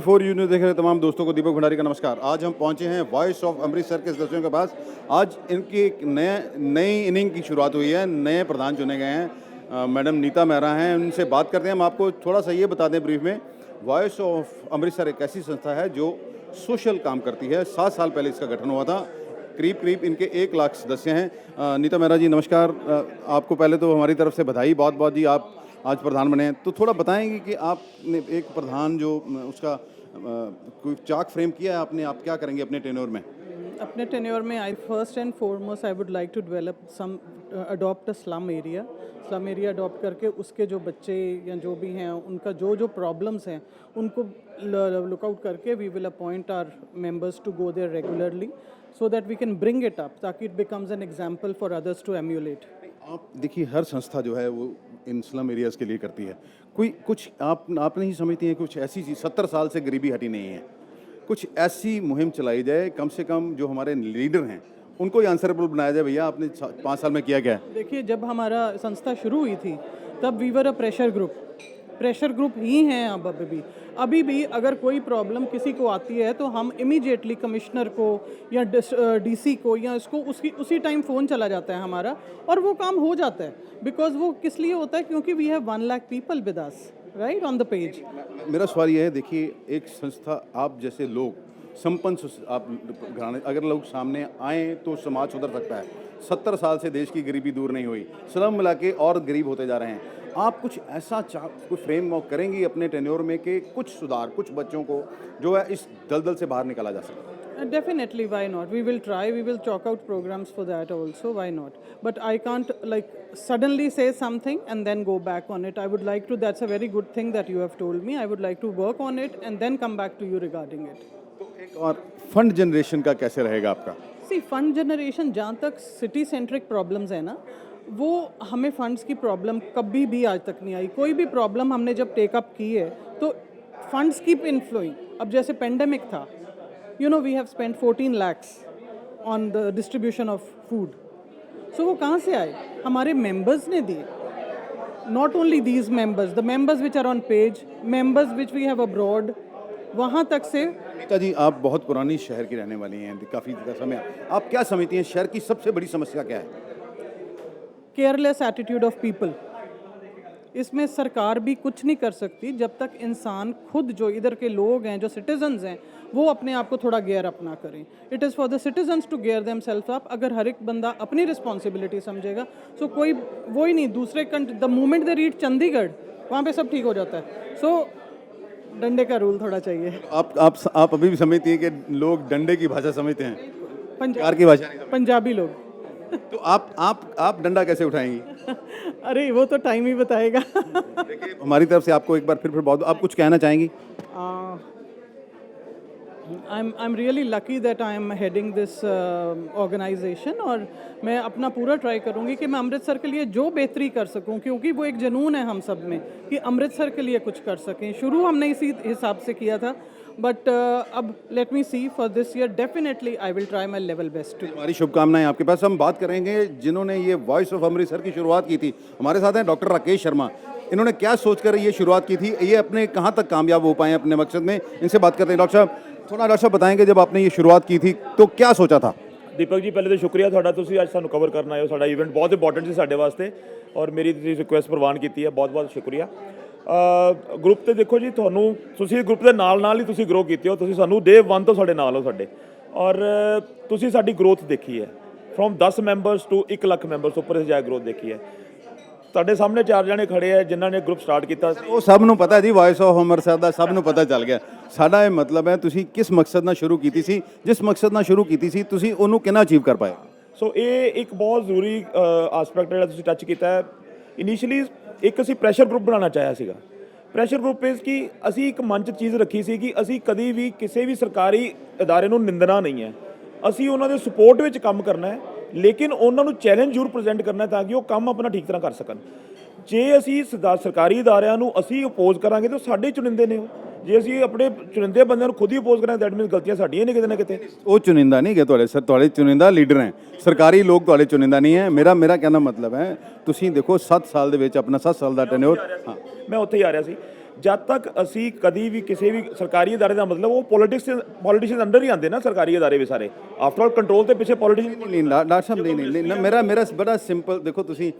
TV4 news देख रहे तमाम दोस्तों को दीपक भंडारी का नमस्कार। आज हम पहुंचे हैं वॉइस ऑफ अमृतसर के सदस्यों के पास। आज इनकी एक नई इनिंग की शुरुआत हुई है। नए प्रधान चुने गए हैं, मैडम नीता मेहरा हैं। उनसे बात करते हैं। हम आपको थोड़ा सा ये बता दें ब्रीफ में, वॉइस ऑफ अमृतसर एक ऐसी संस्था है जो सोशल काम करती है। 7 साल पहले इसका गठन हुआ था। करीब इनके 1 लाख सदस्य हैं। नीता मेहरा जी नमस्कार। आपको पहले तो हमारी तरफ से बधाई बहुत बहुत जी, आप आज प्रधान बने हैं। तो थोड़ा बताएंगे कि आपने एक प्रधान जो उसका कोई चार्ट फ्रेम किया है आपने, आप क्या करेंगे अपने टेन्योर में? अपने टेन्योर में I first and foremost I would like to develop some adopt a slum area adopt करके उसके जो बच्चे या जो भी हैं उनका जो प्रॉब्लम्स हैं उनको लुक आउट करके we will appoint our members to go there regularly so that we can bring it up, ताकि it becomes an example for others to emulate. आप देखिए, हर संस्था जो है वो इन स्लम एरियाज़ के लिए करती है। कोई कुछ आप नहीं समझती हैं कुछ ऐसी चीज़? 70 साल से गरीबी हटी नहीं है। कुछ ऐसी मुहिम चलाई जाए, कम से कम जो हमारे लीडर हैं उनको ही आंसरेबल बनाया जाए। भैया आपने 5 साल में किया क्या है? देखिए, जब हमारा संस्था शुरू हुई थी तब we were a pressure group ही हैं। अब अभी भी अगर कोई प्रॉब्लम किसी को आती है तो हम इमीडिएटली कमिश्नर को या डीसी को या इसको उसी टाइम फ़ोन चला जाता है हमारा, और वो काम हो जाता है। बिकॉज वो किस लिए होता है? क्योंकि we have 1 lakh people with us right on the page. मेरा सवाल ये है, देखिए एक संस्था, आप जैसे लोग संपन्न आप घराने, अगर लोग सामने आएँ तो समाज सुधर सकता है। 70 साल से देश की गरीबी दूर नहीं हुई, स्लम मिला के और गरीब होते जा रहे हैं। आप कुछ ऐसा कुछ फ्रेमवर्क करेंगी अपने टेन्योर में कि कुछ सुधार, कुछ बच्चों को जो है इस दलदल से बाहर निकाला जा सके? Definitely, why not? We will try, we will chalk out programs for that also, why not? But I can't like suddenly say something and then go back on it. I would like to, that's a very good thing that you have told me. I would like to work on it and then come back to you regarding it. तो एक और fund generation का कैसे रहेगा आपका? See, fund generation, जहाँ तक city centric problems है ना, वो हमें फंड्स की प्रॉब्लम कभी भी आज तक नहीं आई। कोई भी प्रॉब्लम हमने जब टेकअप की है तो फंड्स कीप इनफ्लोइंग। अब जैसे पेंडेमिक था, you know, we have spent 14 lakhs on the distribution of food. So वो कहाँ से आए? हमारे members ने दिए. Not only these members, the members which are on page, members which we have abroad, वहाँ तक से। नीता जी, आप बहुत पुरानी शहर की रहने वाली हैं, काफ़ी समय। आप क्या समझती हैं शहर की सबसे बड़ी समस्या क्या है? Careless attitude of people. इसमें सरकार भी कुछ नहीं कर सकती जब तक इंसान खुद, जो इधर के लोग हैं, जो सिटीजन्स हैं, वो अपने आप को थोड़ा गेयर अप ना करें। It is for the citizens to gear themself up. अगर हर एक बंदा अपनी रिस्पॉन्सिबिलिटी समझेगा सो कोई वो ही नहीं, दूसरे the moment they reach Chandigarh वहाँ पे सब ठीक हो जाता है। सो डंडे का रूल थोड़ा चाहिए। आप अभी भी समझती हैं कि लोग डंडे की भाषा समझते हैं, प्यार की भाषा नहीं समझते? पंजाबी लोग। तो आप डंडा कैसे उठाएंगी? अरे वो तो टाइम ही बताएगा। देखिए, हमारी तरफ से आपको एक बार फिर बहुत, आप कुछ कहना चाहेंगी? I'm really lucky that I am heading this organization, और मैं अपना पूरा ट्राई करूँगी कि मैं अमृतसर के लिए जो बेहतरी कर सकूँ, क्योंकि वो एक जुनून है हम सब में कि अमृतसर के लिए कुछ कर सकें। शुरू हमने इसी हिसाब से किया था, बट अब let me see for this year definitely I will try my level best. हमारी शुभकामनाएं आपके पास। हम बात करेंगे जिन्होंने ये वॉइस ऑफ अमृतसर की शुरुआत की थी। हमारे साथ हैं डॉक्टर राकेश शर्मा। इन्होंने क्या सोचकर ये शुरुआत की थी, ये अपने कहाँ तक कामयाब हो पाए अपने मकसद में, इनसे बात करते हैं। डॉक्टर साहब बताएंगे, जब आपने ये शुरुआत की थी तो क्या सोचा था? दीपक जी, ਪਹਿਲੇ ਤਾਂ ਸ਼ੁਕਰੀਆ ਤੁਹਾਡਾ, ਤੁਸੀਂ ਅੱਜ ਸਾਨੂੰ ਕਵਰ ਕਰਨ ਆਏ ਹੋ। ਸਾਡਾ ਇਵੈਂਟ ਬਹੁਤ ਇੰਪੋਰਟੈਂਟ ਸੀ ਸਾਡੇ ਵਾਸਤੇ, ਔਰ ਮੇਰੀ ਤੁਸੀਂ ਰਿਕੁਐਸਟ ਪ੍ਰਵਾਨ ਕੀਤੀ ਹੈ, ਬਹੁਤ ਸ਼ੁਕਰੀਆ। ਗਰੁੱਪ ਤੇ ਦੇਖੋ ਜੀ, ਤੁਸੀਂ ਗਰੁੱਪ ਦੇ ਨਾਲ ਹੀ ਤੁਸੀਂ ਗਰੋ ਕੀਤੇ ਹੋ। ਤੁਸੀਂ ਸਾਨੂੰ ਡੇ 1 ਤੋਂ ਸਾਡੇ ਨਾਲ ਹੋ ਸਾਡੇ, ਔਰ ਤੁਸੀਂ ਸਾਡੀ ਗਰੋਥ ਦੇਖੀ ਹੈ from 10 members to 1 lakh members ਉੱਪਰ ਅਸੀਂ ਜਾ ਕੇ ਗਰੋਥ ਦੇਖੀ ਹੈ। ਤੁਹਾਡੇ ਸਾਹਮਣੇ 4 ਜਣੇ ਖੜੇ ਆ ਜਿਨ੍ਹਾਂ ਨੇ ਗਰੁੱਪ ਸਟਾਰਟ ਕੀਤਾ। ਉਹ ਸਭ ਨੂੰ ਪਤਾ ਜੀ, ਵੌਇਸ ਆਫ ਅੰਮ੍ਰਿਤਸਰ ਦਾ ਸਭ ਨੂੰ ਪਤਾ ਚੱਲ ਗਿਆ। ਸਾਡਾ ਇਹ ਮਤਲਬ ਹੈ, ਤੁਸੀਂ ਕਿਸ ਮਕਸਦ ਨਾਲ ਸ਼ੁਰੂ ਕੀਤੀ ਸੀ, ਜਿਸ ਮਕਸਦ ਨਾਲ ਸ਼ੁਰੂ ਕੀਤੀ ਸੀ ਤੁਸੀਂ ਉਹਨੂੰ ਕਿੰਨਾ ਅਚੀਵ ਕਰ ਪਾਏ? ਸੋ ਇਹ ਇੱਕ ਬਹੁਤ ਜ਼ਰੂਰੀ ਆਸਪੈਕਟ ਜਿਹੜਾ ਤੁਸੀਂ ਟੱਚ ਕੀਤਾ ਹੈ। ਇਨੀਸ਼ੀਅਲੀ ਇੱਕ ਅਸੀਂ ਪ੍ਰੈਸ਼ਰ ਗਰੁੱਪ ਬਣਾਉਣਾ ਚਾਹਿਆ ਸੀਗਾ। ਪ੍ਰੈਸ਼ਰ ਗਰੁੱਪ ਇਸ ਕਿ ਅਸੀਂ ਇੱਕ ਮੰਚ ਚੀਜ਼ ਰੱਖੀ ਸੀ ਕਿ ਅਸੀਂ ਕਦੀ ਵੀ ਕਿਸੇ ਵੀ ਸਰਕਾਰੀ ਅਦਾਰੇ ਨੂੰ ਨਿੰਦਣਾ ਨਹੀਂ ਹੈ। ਅਸੀਂ ਉਹਨਾਂ ਦੇ ਸਪੋਰਟ ਵਿੱਚ ਕੰਮ ਕਰਨਾ ਹੈ, ਲੇਕਿਨ ਉਹਨਾਂ ਨੂੰ ਚੈਲੰਜ ਜ਼ਰੂਰ ਪ੍ਰੈਜ਼ੈਂਟ ਕਰਨਾ ਤਾਂ ਕਿ ਉਹ ਕੰਮ ਆਪਣਾ ਠੀਕ ਤਰ੍ਹਾਂ ਕਰ ਸਕਣ। ਜੇ ਅਸੀਂ ਸਰਕਾਰੀ ਅਦਾਰਿਆਂ ਨੂੰ ਅਸੀਂ ਅਪੋਜ਼ ਕਰਾਂਗੇ ਤਾਂ ਸਾਡੇ ਚੁਣਿੰਦੇ ਨੇ ਉਹ। ਜੇ ਅਸੀਂ ਆਪਣੇ ਚੁਣਿੰਦੇ ਬੰਦਿਆਂ ਨੂੰ ਖੁਦ ਹੀ ਅਪੋਜ਼ ਕਰਾਂਗੇ, ਦੈਟ ਮੀਨਸ ਗਲਤੀਆਂ ਸਾਡੀਆਂ ਨੇ ਕਿਤੇ ਨਾ ਕਿਤੇ। ਉਹ ਚੁਣਿੰਦਾ ਨਹੀਂ ਕਿ ਤੁਹਾਡੇ ਚੁਣਿੰਦਾ ਲੀਡਰ ਹੈ, ਸਰਕਾਰੀ ਲੋਕ ਤੁਹਾਡੇ ਚੁਣਿੰਦਾ ਨਹੀਂ ਹੈ। ਮੇਰਾ ਕਹਿਣ ਦਾ ਮਤਲਬ ਹੈ, ਤੁਸੀਂ ਦੇਖੋ 7 ਸਾਲ ਦੇ ਵਿੱਚ ਆਪਣਾ 7 ਸਾਲ ਦਾ ਟੈਨਿਓਰ। ਹਾਂ, ਮੈਂ ਉੱਥੇ ਹੀ ਆ ਰਿਹਾ ਸੀ। ਜਦ ਤੱਕ ਅਸੀਂ ਕਦੀ ਵੀ ਕਿਸੇ ਵੀ ਸਰਕਾਰੀ ਅਦਾਰੇ ਦਾ ਮਤਲਬ ਉਹ ਪੋਲੀਟਿਸ਼ੀਅਨ ਅੰਡਰ ਹੀ ਆਉਂਦੇ ਨਾ, ਸਰਕਾਰੀ ਅਦਾਰੇ ਵੀ ਸਾਰੇ ਆਫਟਰ ਆਲ ਕੰਟਰੋਲ ਦੇ ਪਿੱਛੇ ਪੋਲੀਟਿਸ਼ੀਅਨ ਨਹੀਂ ਡਾਕਟਰ ਸਾਹਿਬ ਨਹੀਂ ਨਾ, ਮੇਰਾ ਬੜਾ ਸਿੰਪਲ, ਦੇਖੋ ਤੁਸੀਂ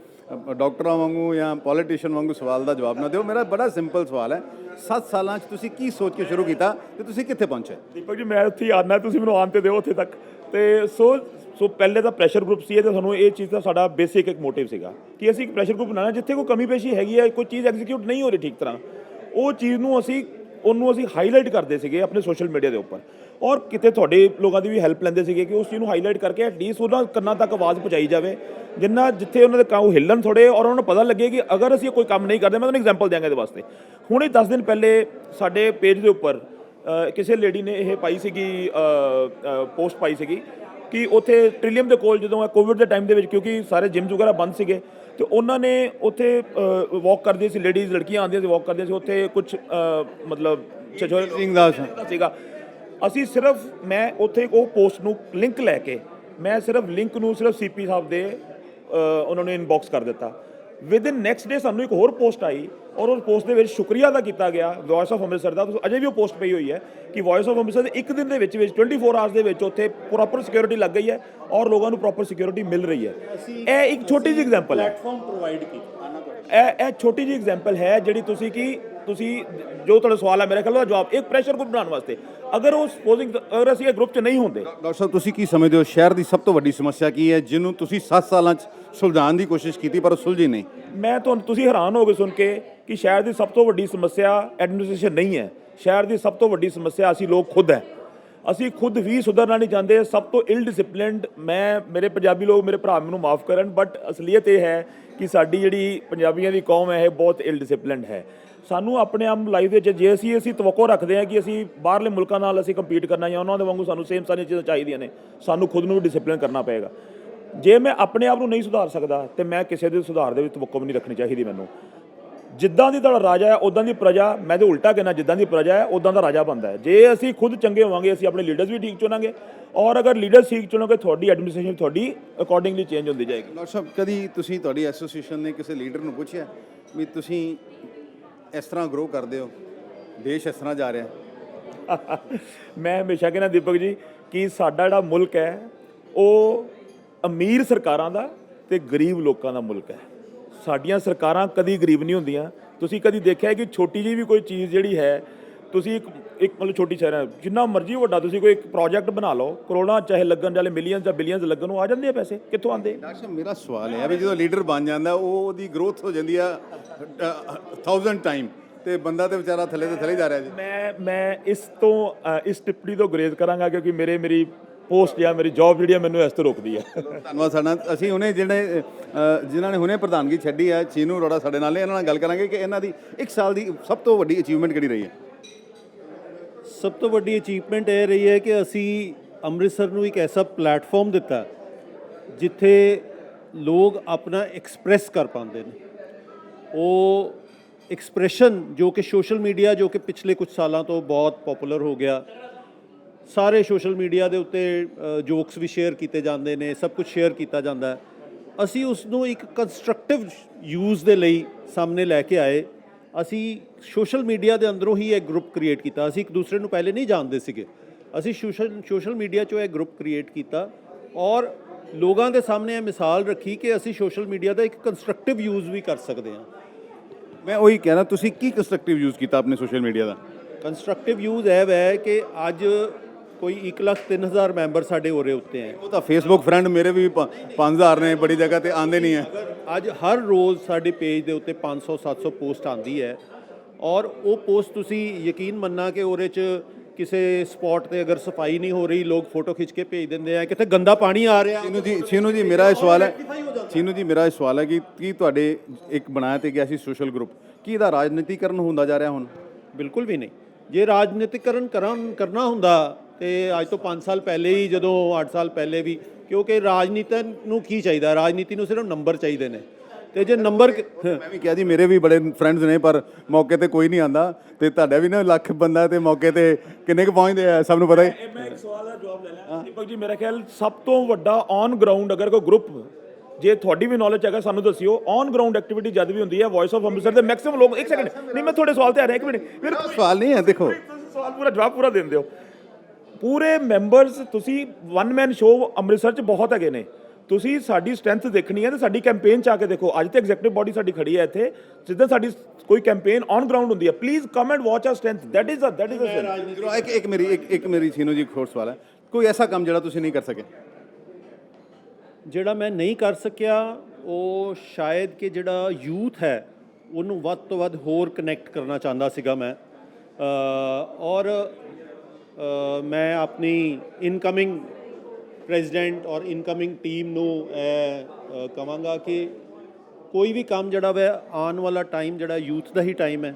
ਡਾਕਟਰਾਂ ਵਾਂਗੂ ਜਾਂ ਪੋਲੀਟੀਸ਼ੀਅਨ ਵਾਂਗੂ ਸਵਾਲ ਦਾ ਜਵਾਬ ਨਾ ਦਿਓ, ਮੇਰਾ ਬੜਾ ਸਿੰਪਲ ਸਵਾਲ ਹੈ, 7 ਸਾਲਾਂ 'ਚ ਤੁਸੀਂ ਕੀ ਸੋਚ ਕੇ ਸ਼ੁਰੂ ਕੀਤਾ ਤੇ ਤੁਸੀਂ ਕਿੱਥੇ ਪਹੁੰਚੇ? ਦੀਪਕ ਜੀ ਮੈਂ ਉੱਥੇ ਹੀ ਆਉਣਾ, ਤੁਸੀਂ ਮੈਨੂੰ ਆਉਣ ਤੇ ਦਿਓ ਉੱਥੇ ਤੱਕ। ਤੇ ਸੋ ਪਹਿਲੇ ਤਾਂ ਪ੍ਰੈਸ਼ਰ ਗਰੁੱਪ ਸੀ, ਤੇ ਸਾਨੂੰ ਇਹ ਚੀਜ਼ ਦਾ ਸਾਡਾ ਬੇਸਿਕ ਇੱਕ ਮੋਟਿਵ ਸੀਗਾ ਕਿ ਅਸੀਂ ਇੱਕ ਪ੍ਰੈਸ਼ਰ ਗਰੁੱਪ ਬਣਾਉਣਾ ਜਿੱਥੇ ਕੋਈ ਕਮੀ ਪੇਸ਼ੀ ਹੈਗੀ ਹੈ, ਕੋਈ ਚੀਜ਼ ਐਗਜ਼ੀਕਿਊਟ ਨਹੀਂ ਹੋ ਰਹੀ ਠੀਕ ਤਰ੍ਹਾਂ, ਉਹ ਚੀਜ਼ ਨੂੰ ਅਸੀਂ ਹਾਈਲਾਈਟ ਕਰਦੇ ਸੀਗੇ ਆਪਣੇ ਸੋਸ਼ਲ ਮੀਡੀਆ ਦੇ ਉੱਪਰ, ਔਰ ਕਿਤੇ ਤੁਹਾਡੇ ਲੋਕਾਂ ਦੀ ਵੀ ਹੈਲਪ ਲੈਂਦੇ ਸੀਗੇ ਕਿ ਉਸ ਚੀਜ਼ ਨੂੰ ਹਾਈਲਾਈਟ ਕਰਕੇ ਐਟਲੀਸਟ ਉਹਨਾਂ ਕੰਨਾਂ ਤੱਕ ਆਵਾਜ਼ ਪਹੁੰਚਾਈ ਜਾਵੇ, ਜਿੰਨਾ ਜਿੱਥੇ ਉਹਨਾਂ ਦੇ ਕੰਮ ਹਿੱਲਣ ਥੋੜੇ, ਔਰ ਉਹਨਾਂ ਨੂੰ ਪਤਾ ਲੱਗੇ ਕਿ ਅਗਰ ਅਸੀਂ ਕੋਈ ਕੰਮ ਨਹੀਂ ਕਰਦੇ। ਮੈਂ ਤੁਹਾਨੂੰ ਐਗਜ਼ਾਮਪਲ ਦਿਆਂਗਾ ਇਹਦੇ ਵਾਸਤੇ। ਹੁਣੇ 10 ਦਿਨ ਪਹਿਲੇ ਸਾਡੇ ਪੇਜ ਦੇ ਉੱਪਰ ਕਿਸੇ ਲੇਡੀ ਨੇ ਇਹ ਪਾਈ ਸੀਗੀ, ਪੋਸਟ ਪਾਈ ਸੀਗੀ ਕਿ ਉੱਥੇ ਟ੍ਰਿਲੀਅਮ ਦੇ ਕੋਲ ਜਦੋਂ ਕੋਵਿਡ ਦੇ ਟਾਈਮ ਦੇ ਵਿੱਚ, ਕਿਉਂਕਿ ਸਾਰੇ ਜਿਮਸ ਵਗੈਰਾ ਬੰਦ ਸੀਗੇ, ਤੇ ਉਹਨਾਂ ਨੇ ਉੱਥੇ ਵਾਕ ਕਰਦੀਆਂ ਸੀ, ਲੇਡੀਜ਼ ਲੜਕੀਆਂ ਆਉਂਦੀਆਂ ਸੀ, ਵਾਕ ਕਰਦੀਆਂ ਸੀ, ਉੱਥੇ ਕੁਝ ਮਤਲਬ ਸਿੰਘ ਦਾ ਸੀਗਾ। ਅਸੀਂ ਸਿਰਫ ਮੈਂ ਉੱਥੇ ਉਹ ਪੋਸਟ ਨੂੰ ਲਿੰਕ ਲੈ ਕੇ ਮੈਂ ਸਿਰਫ ਲਿੰਕ ਨੂੰ ਸਿਰਫ ਸੀਪੀ ਸਾਹਿਬ ਦੇ ਉਹਨਾਂ ਨੂੰ ਇਨਬਾਕਸ ਕਰ ਦਿੱਤਾ। ਵਿਦਿਨ ਨੈਕਸਟ ਡੇ ਸਾਨੂੰ ਇੱਕ ਹੋਰ ਪੋਸਟ ਆਈ, ਔਰ ਉਸ ਪੋਸਟ ਦੇ ਵਿੱਚ ਸ਼ੁਕਰੀਆ ਦਾ ਕੀਤਾ ਗਿਆ ਵੌਇਸ ਆਫ ਅੰਮ੍ਰਿਤਸਰ ਦਾ। ਅਜੇ ਵੀ ਉਹ ਪੋਸਟ ਪਈ ਹੋਈ ਹੈ ਕਿ ਵੌਇਸ ਆਫ ਅੰਮ੍ਰਿਤਸਰ ਦੇ ਇੱਕ ਦਿਨ ਦੇ ਵਿੱਚ 24 ਆਵਰਸ ਦੇ ਵਿੱਚ ਉੱਥੇ ਪ੍ਰੋਪਰ ਸਿਕਿਉਰਿਟੀ ਲੱਗ ਗਈ ਹੈ, ਔਰ ਲੋਕਾਂ ਨੂੰ ਪ੍ਰੋਪਰ ਸਿਕਿਉਰਿਟੀ ਮਿਲ ਰਹੀ ਹੈ। ਇਹ ਇੱਕ ਛੋਟੀ ਜਿਹੀ ਐਗਜ਼ਾਮਪਲ ਹੈ, ਪਲੇਟਫਾਰਮ ਪ੍ਰੋਵਾਈਡ ਕੀਤਾ। ਇਹ ਛੋਟੀ ਜਿਹੀ ਐਗਜ਼ਾਮਪਲ ਹੈ ਜਿਹੜੀ ਤੁਸੀਂ ਜੋ ਤੁਹਾਡਾ ਸਵਾਲ ਹੈ ਮੇਰੇ ਖਿਆਲ ਦਾ ਜਵਾਬ ਇੱਕ ਪ੍ਰੈਸ਼ਰ ਗਰੁੱਪ ਬਣਾਉਣ ਵਾਸਤੇ, ਅਗਰ ਉਹ ਸਪੋਜ਼ਿੰਗ ਅਗਰ ਅਸੀਂ ਇਹ ਗਰੁੱਪ 'ਚ ਨਹੀਂ ਹੁੰਦੇ। ਡਾਕਟਰ ਸਾਹਿਬ ਤੁਸੀਂ ਕੀ ਸਮਝਦੇ ਹੋ ਸ਼ਹਿਰ ਦੀ ਸਭ ਤੋਂ ਵੱਡੀ ਸਮੱਸਿਆ ਕੀ ਹੈ ਜਿਹਨੂੰ ਤੁਸੀਂ 7 ਸਾਲਾਂ 'ਚ ਸੁਲਝਾਉਣ ਦੀ ਕੋਸ਼ਿਸ਼ ਕੀਤੀ ਪਰ ਉਹ ਸੁਲਝੀ ਨਹੀਂ? ਤੁਸੀਂ ਹੈਰਾਨ ਹੋਗੇ ਸੁਣ ਕੇ ਕਿ ਸ਼ਹਿਰ ਦੀ ਸਭ ਤੋਂ ਵੱਡੀ ਸਮੱਸਿਆ ਐਡਮਿਨਿਸਟ੍ਰੇਸ਼ਨ ਨਹੀਂ ਹੈ। ਸ਼ਹਿਰ ਦੀ ਸਭ ਤੋਂ ਵੱਡੀ ਸਮੱਸਿਆ ਅਸੀਂ ਲੋਕ ਖੁਦ ਹੈ। ਅਸੀਂ ਖੁਦ ਵੀ ਸੁਧਰਨਾ ਨਹੀਂ ਚਾਹੁੰਦੇ। ਸਭ ਤੋਂ ਇਲ ਡਿਸਿਪਲਿਨਡ, ਮੇਰੇ ਪੰਜਾਬੀ ਲੋਕ ਮੇਰੇ ਭਰਾ ਮੈਨੂੰ ਮਾਫ ਕਰਨ, ਬਟ ਅਸਲੀਅਤ ਇਹ ਹੈ ਕਿ ਸਾਡੀ ਜਿਹੜੀ ਪੰਜਾਬੀਆਂ ਦੀ ਕੌਮ ਹੈ ਇਹ ਬਹੁਤ ਇਲ ਡਿਸਿਪਲਿਨਡ ਹੈ। ਸਾਨੂੰ ਆਪਣੇ ਆਪ ਲਾਈਫ ਵਿੱਚ ਜੇ ਅਸੀਂ ਤਵੱਕੋ ਰੱਖਦੇ ਹਾਂ ਕਿ ਅਸੀਂ ਬਾਹਰਲੇ ਮੁਲਕਾਂ ਨਾਲ ਅਸੀਂ ਕੰਪੀਟ ਕਰਨਾ ਜਾਂ ਉਹਨਾਂ ਦੇ ਵਾਂਗੂ ਸਾਨੂੰ ਸੇਮ ਸਾਰੀਆਂ ਚੀਜ਼ਾਂ ਚਾਹੀਦੀਆਂ ਨੇ, ਸਾਨੂੰ ਖੁਦ ਨੂੰ ਵੀ ਡਿਸਿਪਲਿਨ ਕਰਨਾ ਪਏਗਾ। ਜੇ ਮੈਂ ਆਪਣੇ ਆਪ ਨੂੰ ਨਹੀਂ ਸੁਧਾਰ ਸਕਦਾ ਤੇ ਮੈਂ ਕਿਸੇ ਦੇ ਸੁਧਾਰ ਦੇ ਵਿੱਚ ਤਵੱਕੋ ਵੀ ਨਹੀਂ ਰੱਖਣੀ ਚਾਹੀਦੀ ਮੈਨੂੰ। ਜਿੱਦਾਂ ਦੀ ਤੁਹਾਡਾ ਰਾਜਾ ਹੈ ਉੱਦਾਂ ਦੀ ਪ੍ਰਜਾ, ਮੈਂ ਤਾਂ ਉਲਟਾ ਕਹਿਣਾ, ਜਿੱਦਾਂ ਦੀ ਪ੍ਰਜਾ ਹੈ ਉੱਦਾਂ ਦਾ ਰਾਜਾ ਬਣਦਾ ਹੈ। ਜੇ ਅਸੀਂ ਖੁਦ ਚੰਗੇ ਹੋਵਾਂਗੇ ਅਸੀਂ ਆਪਣੇ ਲੀਡਰਸ ਵੀ ਠੀਕ ਚੁਣਾਂਗੇ, ਔਰ ਅਗਰ ਲੀਡਰ ਠੀਕ ਚੁਣੋਗੇ ਤੁਹਾਡੀ ਐਡਮਿਨਿਸਟ੍ਰੇਸ਼ਨ ਤੁਹਾਡੀ ਅਕੋਰਡਿੰਗਲੀ ਚੇਂਜ ਹੁੰਦੀ ਜਾਏਗੀ। ਡਾਕਟਰ ਸਾਹਿਬ ਕਦੀ ਤੁਹਾਡੀ ਐਸੋਸੀਏਸ਼ਨ ਨੇ ਕਿਸੇ ਲੀਡਰ ਨੂੰ ਪੁੱਛਿਆ ਵੀ ਤੁਸੀਂ ਇਸ ਤਰ੍ਹਾਂ ਗਰੋ ਕਰਦੇ ਹੋ, ਦੇਸ਼ ਇਸ ਤਰ੍ਹਾਂ ਜਾ ਰਿਹਾ? ਮੈਂ ਹਮੇਸ਼ਾ ਕਹਿੰਦਾ ਦੀਪਕ ਜੀ ਕਿ ਸਾਡਾ ਜਿਹੜਾ ਮੁਲਕ ਹੈ ਉਹ ਅਮੀਰ ਸਰਕਾਰਾਂ ਦਾ ਤੇ ਗਰੀਬ ਲੋਕਾਂ ਦਾ ਮੁਲਕ ਹੈ। ਸਾਡੀਆਂ ਸਰਕਾਰਾਂ ਕਦੀ ਗਰੀਬ ਨਹੀਂ ਹੁੰਦੀਆਂ। ਤੁਸੀਂ ਕਦੀ ਦੇਖਿਆ ਕਿ ਛੋਟੀ ਜਿਹੀ ਵੀ ਕੋਈ ਚੀਜ਼ ਜਿਹੜੀ ਹੈ, ਤੁਸੀਂ ਇੱਕ ਮਤਲਬ ਛੋਟੀ ਸ਼ਹਿਰ ਹੈ, ਜਿੰਨਾ ਮਰਜ਼ੀ ਵੱਡਾ ਤੁਸੀਂ ਕੋਈ ਇੱਕ ਪ੍ਰੋਜੈਕਟ ਬਣਾ ਲਓ, ਕਰੋੜਾਂ ਚਾਹੇ ਲੱਗਣ ਵਾਲੇ ਮਿਲੀਅਨਸ ਜਾਂ ਬਿਲੀਅਨਸ ਲੱਗਣ ਨੂੰ ਆ ਜਾਂਦੇ ਆ ਪੈਸੇ, ਕਿੱਥੋਂ ਆਉਂਦੇ? ਡਾਕਟਰ ਸਾਹਿਬ ਮੇਰਾ ਸਵਾਲ ਹੈ ਵੀ ਜਦੋਂ ਲੀਡਰ ਬਣ ਜਾਂਦਾ ਉਹਦੀ ਗਰੋਥ ਹੋ ਜਾਂਦੀ ਆ 1000 ਟਾਈਮ, ਤੇ ਬੰਦਾ ਤੇ ਵਿਚਾਰਾ ਥੱਲੇ ਤੇ ਥੱਲੇ ਜਾ ਰਿਹਾ ਜੀ। ਮੈਂ ਇਸ ਟਿੱਪਣੀ ਤੋਂ ਗੁਰੇਜ਼ ਕਰਾਂਗਾ ਕਿਉਂਕਿ ਮੇਰੀ ਪੋਸਟ ਜਾਂ ਮੇਰੀ ਜੌਬ ਜਿਹੜੀ ਹੈ ਮੈਨੂੰ ਇਸ ਤੋਂ ਰੋਕਦੀ ਹੈ। ਧੰਨਵਾਦ। ਸਾਡਾ ਅਸੀਂ ਹੁਣੇ ਜਿਨ੍ਹਾਂ ਨੇ ਹੁਣੇ ਪ੍ਰਧਾਨਗੀ ਛੱਡੀ ਹੈ, ਚੀਨੂ ਅਰੋੜਾ ਸਾਡੇ ਨਾਲ ਨੇ, ਇਹਨਾਂ ਨਾਲ ਗੱਲ ਕਰਾਂਗੇ ਕਿ ਇਹਨਾਂ ਦੀ 1 ਸਾਲ ਦੀ ਸਭ ਤੋਂ ਵੱਡੀ ਅਚੀਵਮੈਂਟ ਕਿਹੜੀ ਰਹੀ ਹੈ? ਸਭ ਤੋਂ ਵੱਡੀ ਅਚੀਵਮੈਂਟ ਇਹ ਰਹੀ ਹੈ ਕਿ ਅਸੀਂ ਅੰਮ੍ਰਿਤਸਰ ਨੂੰ ਇੱਕ ਐਸਾ ਪਲੇਟਫਾਰਮ ਦਿੱਤਾ ਜਿੱਥੇ ਲੋਕ ਆਪਣਾ ਐਕਸਪ੍ਰੈਸ ਕਰ ਪਾਉਂਦੇ ਨੇ। ਉਹ ਐਕਸਪ੍ਰੈਸ਼ਨ ਜੋ ਕਿ ਸੋਸ਼ਲ ਮੀਡੀਆ, ਜੋ ਕਿ ਪਿਛਲੇ ਕੁਝ ਸਾਲਾਂ ਤੋਂ ਬਹੁਤ ਪਪੂਲਰ ਹੋ ਗਿਆ, ਸਾਰੇ ਸੋਸ਼ਲ ਮੀਡੀਆ ਦੇ ਉੱਤੇ ਜੋਕਸ ਵੀ ਸ਼ੇਅਰ ਕੀਤੇ ਜਾਂਦੇ ਨੇ, ਸਭ ਕੁਝ ਸ਼ੇਅਰ ਕੀਤਾ ਜਾਂਦਾ ਹੈ। ਅਸੀਂ ਉਸ ਨੂੰ ਇੱਕ ਕੰਸਟਰਕਟਿਵ ਯੂਜ਼ ਦੇ ਲਈ ਸਾਹਮਣੇ ਲੈ ਕੇ ਆਏ। ਅਸੀਂ ਸੋਸ਼ਲ ਮੀਡੀਆ ਦੇ ਅੰਦਰੋਂ ਹੀ ਇੱਕ ਗਰੁੱਪ ਕ੍ਰੀਏਟ ਕੀਤਾ। ਅਸੀਂ ਇੱਕ ਦੂਸਰੇ ਨੂੰ ਪਹਿਲੇ ਨਹੀਂ ਜਾਣਦੇ ਸੀਗੇ। ਅਸੀਂ ਸੋਸ਼ਲ ਮੀਡੀਆ 'ਚੋਂ ਇਹ ਗਰੁੱਪ ਕ੍ਰੀਏਟ ਕੀਤਾ ਔਰ ਲੋਕਾਂ ਦੇ ਸਾਹਮਣੇ ਇਹ ਮਿਸਾਲ ਰੱਖੀ ਕਿ ਅਸੀਂ ਸੋਸ਼ਲ ਮੀਡੀਆ ਦਾ ਇੱਕ ਕੰਸਟਰਕਟਿਵ ਯੂਜ਼ ਵੀ ਕਰ ਸਕਦੇ ਹਾਂ। ਮੈਂ ਉਹੀ ਕਹਿ ਰਿਹਾ, ਤੁਸੀਂ ਕੀ ਕੰਸਟਰਕਟਿਵ ਯੂਜ਼ ਕੀਤਾ ਆਪਣੇ ਸੋਸ਼ਲ ਮੀਡੀਆ ਦਾ? ਕੰਸਟਰਕਟਿਵ ਯੂਜ਼ ਇਹ ਹੈ ਕਿ ਅੱਜ ਕੋਈ 1,03,000 ਮੈਂਬਰ ਸਾਡੇ ਹੋਰੇ ਉੱਤੇ ਹੈ। ਉਹ ਤਾਂ ਫੇਸਬੁੱਕ ਫਰੈਂਡ ਮੇਰੇ ਵੀ 5000 ਨੇ, ਬੜੀ ਜਗ੍ਹਾ ਤੇ ਆਉਂਦੇ ਨਹੀਂ ਹੈ। ਅੱਜ ਹਰ ਰੋਜ਼ ਸਾਡੇ ਪੇਜ ਦੇ ਉੱਤੇ 500-700 ਪੋਸਟ ਆਉਂਦੀ ਹੈ ਔਰ ਉਹ ਪੋਸਟ ਤੁਸੀਂ ਯਕੀਨ ਮੰਨਣਾ ਕਿ ਉਹਦੇ 'ਚ ਕਿਸੇ ਸਪੌਟ ਤੇ ਅਗਰ ਸਫਾਈ ਨਹੀਂ ਹੋ ਰਹੀ, ਲੋਕ ਫੋਟੋ ਖਿੱਚ ਕੇ ਭੇਜ ਦਿੰਦੇ ਆ, ਕਿਤੇ ਗੰਦਾ ਪਾਣੀ ਆ ਰਿਹਾ। ਚੀਨੂ ਜੀ ਮੇਰਾ ਇਹ ਸਵਾਲ ਹੈ ਕਿ ਕੀ ਤੁਹਾਡੇ ਇੱਕ ਬਣਾਇਆ ਤੇ ਗਿਆ ਸੀ ਸੋਸ਼ਲ ਗਰੁੱਪ, ਕੀ ਇਹਦਾ ਰਾਜਨੀਤੀਕਰਨ ਹੁੰਦਾ ਜਾ ਰਿਹਾ ਹੁਣ? ਬਿਲਕੁਲ ਵੀ ਨਹੀਂ। ਜੇ ਰਾਜਨੀਤੀਕਰਨ ਕਰਨਾ ਹੁੰਦਾ ਤੇ ਅੱਜ ਤੋਂ 5 ਸਾਲ ਪਹਿਲੇ ਹੀ, ਜਦੋਂ 8 ਸਾਲ ਪਹਿਲੇ ਵੀ, ਕਿਉਂਕਿ ਰਾਜਨੀਤੀ ਨੂੰ ਕੀ ਚਾਹੀਦਾ? ਰਾਜਨੀਤੀ ਨੂੰ ਸਿਰਫ ਨੰਬਰ ਚਾਹੀਦੇ ਨੇ। ਤੇ ਜੇ ਨੰਬਰ ਮੈਂ ਵੀ ਕਿਹਾ ਜੀ ਮੇਰੇ ਵੀ ਬੜੇ ਫਰੈਂਡਸ ਨੇ ਪਰ ਮੌਕੇ ਤੇ ਕੋਈ ਨਹੀਂ ਆਂਦਾ, ਤੇ ਤੁਹਾਡਾ ਵੀ ਨਾ ਲੱਖ ਬੰਦਾ ਤੇ ਮੌਕੇ ਤੇ ਕਿੰਨੇ ਕੁ ਪਹੁੰਚਦੇ ਆ ਸਭ ਨੂੰ ਪਤਾ ਹੀ। ਮੈਂ ਇੱਕ ਸਵਾਲ ਦਾ ਜਵਾਬ ਲੈ ਲਾਂ ਦੀਪਕ ਜੀ। ਮੇਰਾ ਖਿਆਲ ਸਭ ਤੋਂ ਵੱਡਾ ਔਨ ਗਰਾਊਂਡ ਅਗਰ ਕੋਈ ਗਰੁੱਪ ਜੇ ਤੁਹਾਡੀ ਵੀ ਨੌਲੇਜ ਹੈਗਾ ਸਾਨੂੰ ਦੱਸਿਓ। ਔਨ ਗਰਾਊਂਡ ਐਕਟੀਵਿਟੀ ਜਦ ਵੀ ਹੁੰਦੀ ਹੈ ਵੌਇਸ ਆਫ ਅੰਮ੍ਰਿਤਸਰ ਦੇ ਮੈਕਸਿਮਮ ਲੋਕ, ਇੱਕ ਸੈਕਿੰਡ ਨਹੀਂ ਮੈਂ ਤੁਹਾਡੇ ਸਵਾਲ ਤੇ ਆ ਰਿਹਾ, ਇੱਕ ਮਿੰਟ ਮੇਰੇ सवाल नहीं है, देखो ਸਵਾਲ ਪੂਰਾ ਜਵਾਬ ਪੂਰਾ ਦੇ ਦਿਓ। ਪੂਰੇ ਮੈਂਬਰਸ ਤੁਸੀਂ ਵਨ ਮੈਨ ਸ਼ੋਅ ਅੰਮ੍ਰਿਤਸਰ 'ਚ ਬਹੁਤ ਹੈਗੇ ਨੇ, ਤੁਸੀਂ ਸਾਡੀ ਸਟਰੈਂਥ ਦੇਖਣੀ ਹੈ ਤੇ ਸਾਡੀ ਕੈਂਪੇਨ 'ਚ ਆ ਕੇ ਦੇਖੋ। ਅੱਜ ਤੇ ਐਗਜ਼ੈਕਟਿਵ ਬੋਡੀ ਸਾਡੀ ਖੜੀ ਹੈ ਇੱਥੇ, ਜਿੱਦਾਂ ਸਾਡੀ ਕੋਈ ਕੈਂਪੇਨ ਔਨ ਗਰਾਊਂਡ ਹੁੰਦੀ ਹੈ, please come and watch our strength, that is चलो एक मेरी छीनो जी खोर सवाल है, कोई ऐसा काम जरा तुसी नहीं कर सके? ਜਿਹੜਾ ਮੈਂ ਨਹੀਂ ਕਰ ਸਕਿਆ ਉਹ ਸ਼ਾਇਦ ਕਿ ਜਿਹੜਾ ਯੂਥ ਹੈ ਉਹਨੂੰ ਵੱਧ ਤੋਂ ਵੱਧ ਹੋਰ ਕਨੈਕਟ ਕਰਨਾ ਚਾਹੁੰਦਾ ਸੀਗਾ ਮੈਂ, ਔਰ ਮੈਂ ਆਪਣੀ ਇਨਕਮਿੰਗ ਪ੍ਰੈਜ਼ੀਡੈਂਟ ਔਰ ਇਨਕਮਿੰਗ ਟੀਮ ਨੂੰ ਇਹ ਕਹਾਂਗਾ ਕਿ ਕੋਈ ਵੀ ਕੰਮ ਜਿਹੜਾ ਵਾ ਆਉਣ ਵਾਲਾ ਟਾਈਮ ਜਿਹੜਾ ਯੂਥ ਦਾ ਹੀ ਟਾਈਮ ਹੈ,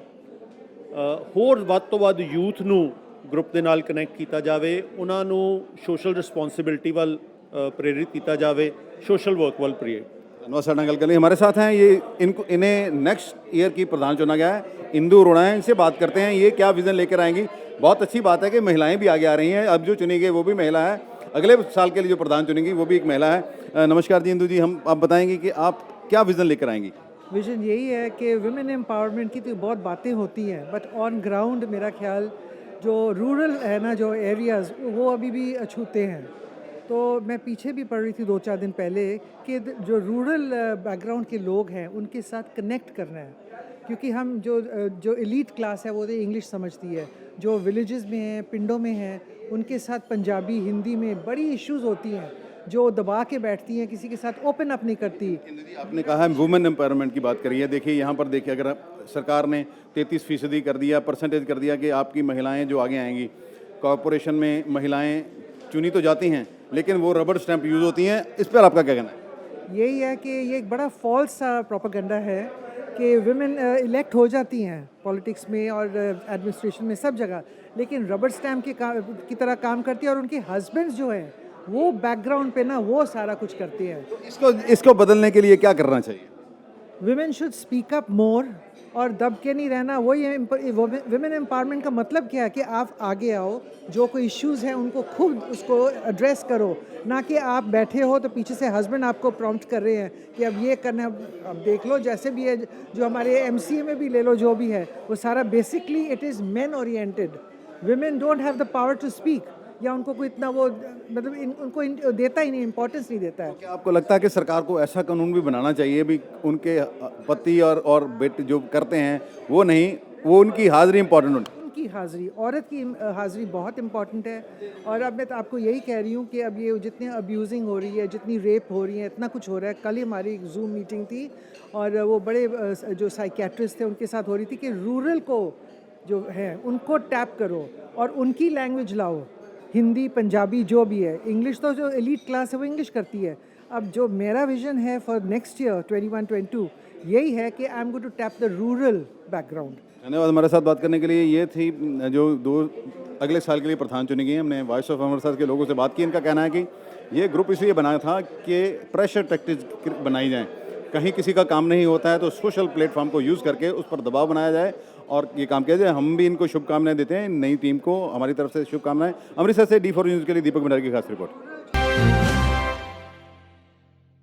ਹੋਰ ਵੱਧ ਤੋਂ ਵੱਧ ਯੂਥ ਨੂੰ ਗਰੁੱਪ ਦੇ ਨਾਲ ਕਨੈਕਟ ਕੀਤਾ ਜਾਵੇ, ਉਹਨਾਂ ਨੂੰ ਸੋਸ਼ਲ ਰਿਸਪੌਂਸਿबिलिटी ਵੱਲ प्रेरित किया जाए, सोशल वर्क वाल प्रेरित। धन्यवाद सर, गल कर ली। हमारे साथ हैं ये इन्हें नेक्स्ट ईयर की प्रधान चुना गया है, इंदु अरोड़ा हैं, इनसे बात करते हैं ये क्या विज़न लेकर आएंगी। बहुत अच्छी बात है कि महिलाएं भी आगे आ रही हैं, अब जो चुनी गई वो भी महिला है, अगले साल के लिए जो प्रधान चुनेंगी वो भी एक महिला है। नमस्कार जी इंदु जी, आप बताएंगे कि आप क्या विज़न लेकर आएंगी? विजन यही है कि वुमेन एम्पावरमेंट की तो बहुत बातें होती हैं, बट ऑन ग्राउंड मेरा ख्याल जो रूरल है ना, जो एरियाज़ वो अभी भी अछूते हैं। तो मैं पीछे भी पढ़ रही थी 2-4 दिन पहले कि जो रूरल बैकग्राउंड के लोग हैं उनके साथ कनेक्ट करना है, क्योंकि हम जो एलीट क्लास है वो तो इंग्लिश समझती है, जो विलेजेस में हैं, पिंडों में हैं, उनके साथ पंजाबी हिंदी में बड़ी इश्यूज़ होती हैं जो दबा के बैठती हैं, किसी के साथ ओपन अप नहीं करती। आपने कहा है वुमेन एम्पावरमेंट की बात करी है, देखिए यहाँ पर देखिए अगर सरकार ने 33% कर दिया, परसेंटेज कर दिया कि आपकी महिलाएं जो आगे आएंगी, कॉरपोरेशन में महिलाएं चुनी तो जाती हैं लेकिन वो रबर स्टैंप यूज़ होती हैं, इस पर आपका क्या कहना है? यही है कि ये एक बड़ा फॉल्स प्रोपेगेंडा है कि वुमेन इलेक्ट हो जाती हैं पॉलिटिक्स में और एडमिनिस्ट्रेशन में सब जगह, लेकिन रबर स्टैम्प की तरह काम करती है, और उनके हस्बैंड्स जो हैं वो बैकग्राउंड पे ना वो सारा कुछ करते हैं। इसको बदलने के लिए क्या करना चाहिए? Women should speak up more और दब के नहीं रहना। वही वुमेन एम्पावरमेंट का मतलब क्या है कि आप आगे आओ, जो कोई इश्यूज़ हैं उनको खुद उसको एड्रेस करो, ना कि आप बैठे हो तो पीछे से हस्बैंड आपको प्रॉम्प्ट कर रहे हैं कि अब ये करना है। अब देख लो जैसे भी है, जो हमारे MCA में भी ले लो, जो भी है वो सारा basically it is men oriented. Women don't have the power to speak, या उनको कोई इतना वो मतलब उनको देता ही नहीं, इम्पोर्टेंस नहीं देता है। क्या आपको लगता है कि सरकार को ऐसा कानून भी बनाना चाहिए भी उनके पति और बेटे जो करते हैं वो नहीं, वो उनकी हाजिरी इंपॉर्टेंट होनी? उनकी हाज़िरी, औरत की हाज़िरी बहुत इंपॉर्टेंट है। और अब मैं तो आपको यही कह रही हूँ कि अब ये जितने अब्यूजिंग हो रही है, जितनी रेप हो रही है, इतना कुछ हो रहा है। कल ही हमारी एक जूम मीटिंग थी और वो बड़े जो साइकेट्रिस्ट थे उनके साथ हो रही थी कि रूरल को जो है उनको टैप करो और उनकी लैंग्वेज लाओ, हिंदी पंजाबी जो भी है। इंग्लिश तो जो एलीट क्लास है वो इंग्लिश करती है। अब जो मेरा विजन है फॉर नेक्स्ट ईयर 21-22 यही है कि I am going to tap the rural background. धन्यवाद हमारे साथ बात करने के लिए। ये थी जो अगले साल के लिए प्रधान चुनी गई हैं। हमने वॉइस ऑफ अमृतसर के लोगों से बात की। इनका कहना है कि ये ग्रुप इसलिए बना था कि प्रेशर टैक्टिक्स बनाई जाएँ, कहीं किसी का काम नहीं होता है तो सोशल प्लेटफॉर्म को यूज़ करके उस पर दबाव बनाया जाए और ये काम किया जाए। हम भी इनको शुभकामनाएं देते हैं, नई टीम को हमारी तरफ से शुभकामनाएं। अमृतसर से D4 न्यूज़ के लिए दीपक भंडारी की खास रिपोर्ट।